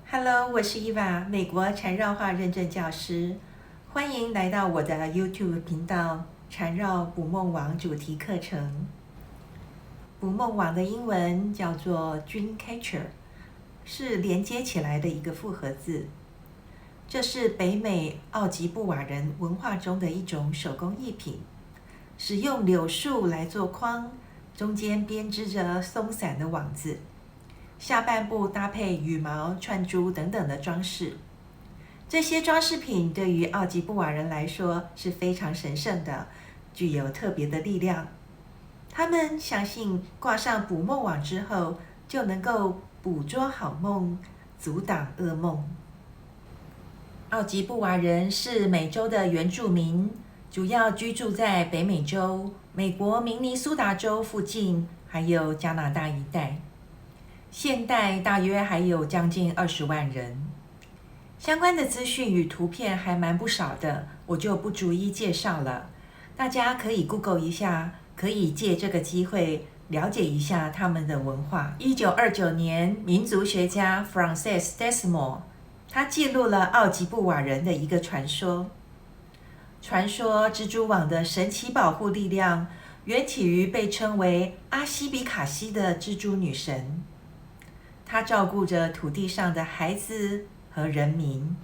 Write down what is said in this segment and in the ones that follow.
Hello，我是伊娃，美国缠绕画认证教师，欢迎来到我的 YouTube 频道缠绕捕梦网主题课程。捕梦网的英文叫做 Dreamcatcher， 是连接起来的一个复合字。这是北美奥吉布瓦人文化中的一种手工艺品，使用柳树来做框，中间编织着松散的网子。下半部搭配羽毛、串珠等等的装饰，这些装饰品对于奥吉布瓦人来说是非常神圣的，具有特别的力量。他们相信挂上捕梦网之后，就能够捕捉好梦，阻挡噩梦。奥吉布瓦人是美洲的原住民，主要居住在北美洲、美国明尼苏达州附近，还有加拿大一带。现代大约还有将近20万人，相关的资讯与图片还蛮不少的，我就不逐一介绍了。大家可以 Google 一下，可以借这个机会了解一下他们的文化。1929年，民族学家 Frances Desmond 他记录了奥吉布瓦人的一个传说。传说蜘蛛网的神奇保护力量源起于被称为阿西比卡西的蜘蛛女神。他照顾着土地上的孩子和人民。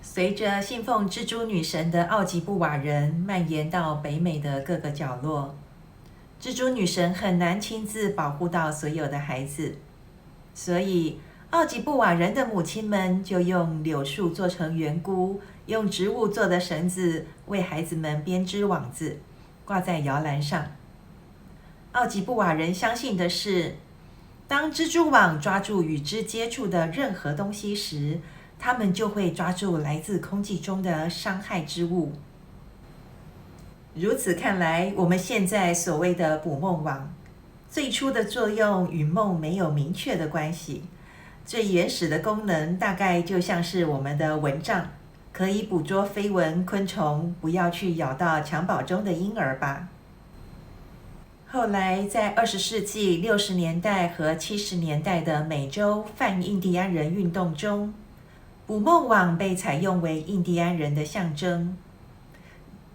随着信奉蜘蛛女神的奥吉布瓦人蔓延到北美的各个角落，蜘蛛女神很难亲自保护到所有的孩子，所以奥吉布瓦人的母亲们就用柳树做成圆箍，用植物做的绳子为孩子们编织网子，挂在摇篮上。奥吉布瓦人相信的是，当蜘蛛网抓住与之接触的任何东西时，它们就会抓住来自空气中的伤害之物。如此看来，我们现在所谓的捕梦网，最初的作用与梦没有明确的关系。最原始的功能大概就像是我们的蚊帐，可以捕捉飞蚊、昆虫，不要去咬到襁褓中的婴儿吧。后来，在20世纪60年代和70年代的美洲泛印第安人运动中，捕梦网被采用为印第安人的象征，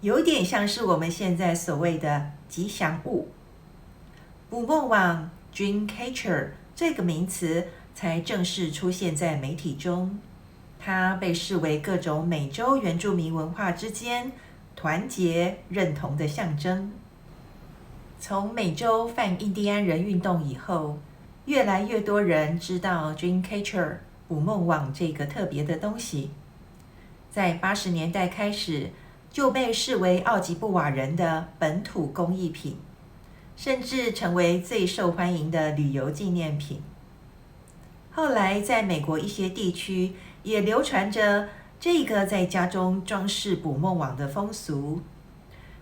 有点像是我们现在所谓的吉祥物。捕梦网 Dreamcatcher 这个名词才正式出现在媒体中，它被视为各种美洲原住民文化之间团结认同的象征。从美洲泛印第安人运动以后，越来越多人知道 Dreamcatcher 捕梦网这个特别的东西。在80年代开始，就被视为奥吉布瓦人的本土工艺品，甚至成为最受欢迎的旅游纪念品。后来，在美国一些地区也流传着这个在家中装饰捕梦网的风俗。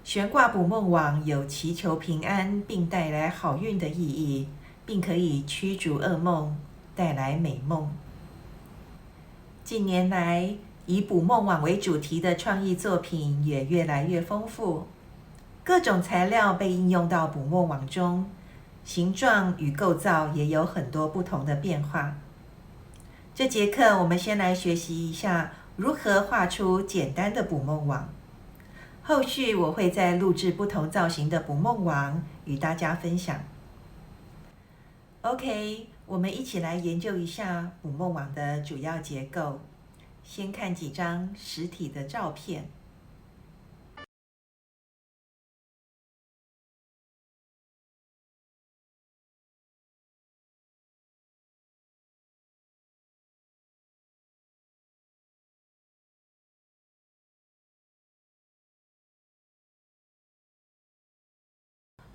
悬挂捕梦网有祈求平安并带来好运的意义，并可以驱逐噩梦，带来美梦。近年来，以捕梦网为主题的创意作品也越来越丰富，各种材料被应用到捕梦网中，形状与构造也有很多不同的变化。这节课我们先来学习一下如何画出简单的捕梦网。后续我会再录制不同造型的捕梦网与大家分享。OK， 我们一起来研究一下捕梦网的主要结构。先看几张实体的照片。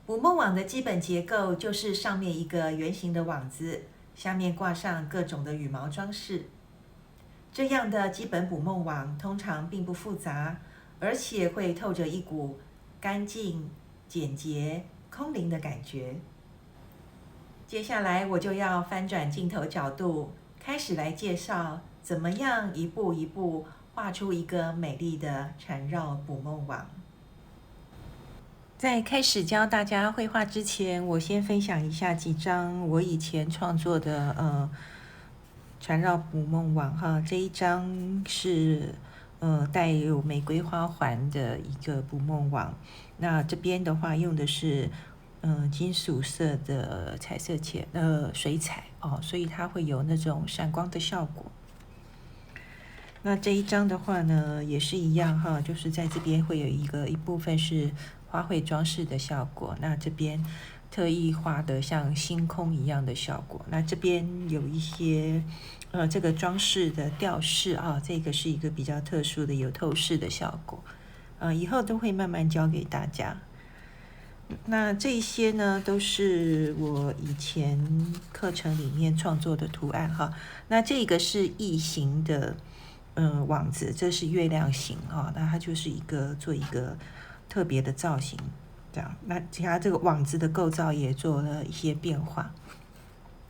捕梦网的基本结构就是上面一个圆形的网子，下面挂上各种的羽毛装饰。这样的基本捕梦网通常并不复杂，而且会透着一股干净、简洁、空灵的感觉。接下来我就要翻转镜头角度，开始来介绍怎么样一步一步画出一个美丽的缠绕捕梦网。在开始教大家绘画之前，我先分享一下几张我以前创作的缠绕捕梦网哈，这一张是带有玫瑰花环的一个捕梦网。那这边的话用的是金属色的彩色水彩哦，所以它会有那种闪光的效果。那这一张的话呢，也是一样哈，就是在这边会有一部分是花卉装饰的效果，那这边特意画的像星空一样的效果。那这边有一些这个装饰的吊饰啊，这个是一个比较特殊的有透视的效果，以后都会慢慢教给大家。那这些呢，都是我以前课程里面创作的图案哈。那这个是异形的网子，这是月亮形哈，那它就是做一个特别的造型，这样。那其他这个网子的构造也做了一些变化。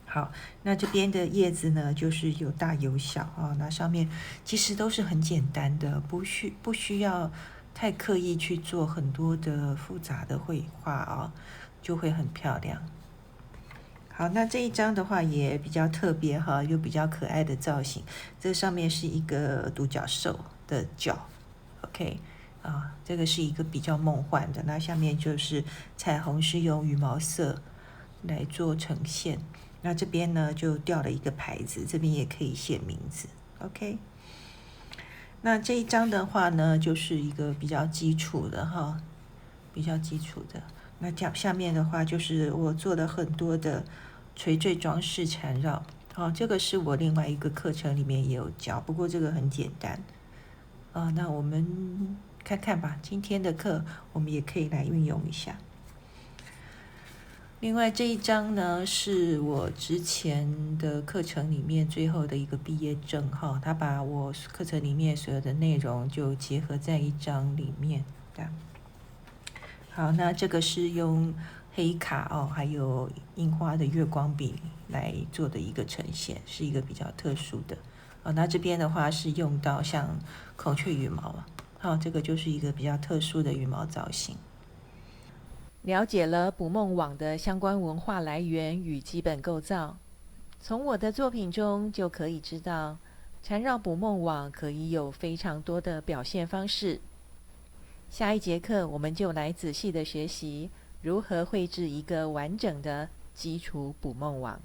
好，那这边的叶子呢，就是有大有小啊，那上面其实都是很简单的，不需要太刻意去做很多的复杂的绘画啊，就会很漂亮。好，那这一张的话也比较特别哈，有比较可爱的造型。这上面是一个独角兽的脚 ，OK 啊，这个是一个比较梦幻的。那下面就是彩虹是用羽毛色来做呈现。那这边呢就掉了一个牌子，这边也可以写名字 ，OK。那这一张的话呢，就是一个比较基础的哈，比较基础的。那下面的话就是我做了很多的垂坠装饰缠绕，这个是我另外一个课程里面也有教，不过这个很简单。那我们看看吧，今天的课我们也可以来运用一下。另外这一张呢，是我之前的课程里面最后的一个毕业证哈，他把我课程里面所有的内容就结合在一张里面的。好，那这个是用黑卡哦，还有印花的月光笔来做的一个呈现，是一个比较特殊的。那这边的话是用到像孔雀羽毛了，这个就是一个比较特殊的羽毛造型。了解了捕梦网的相关文化来源与基本构造，从我的作品中就可以知道，缠绕捕梦网可以有非常多的表现方式。下一节课我们就来仔细的学习如何绘制一个完整的基础捕梦网。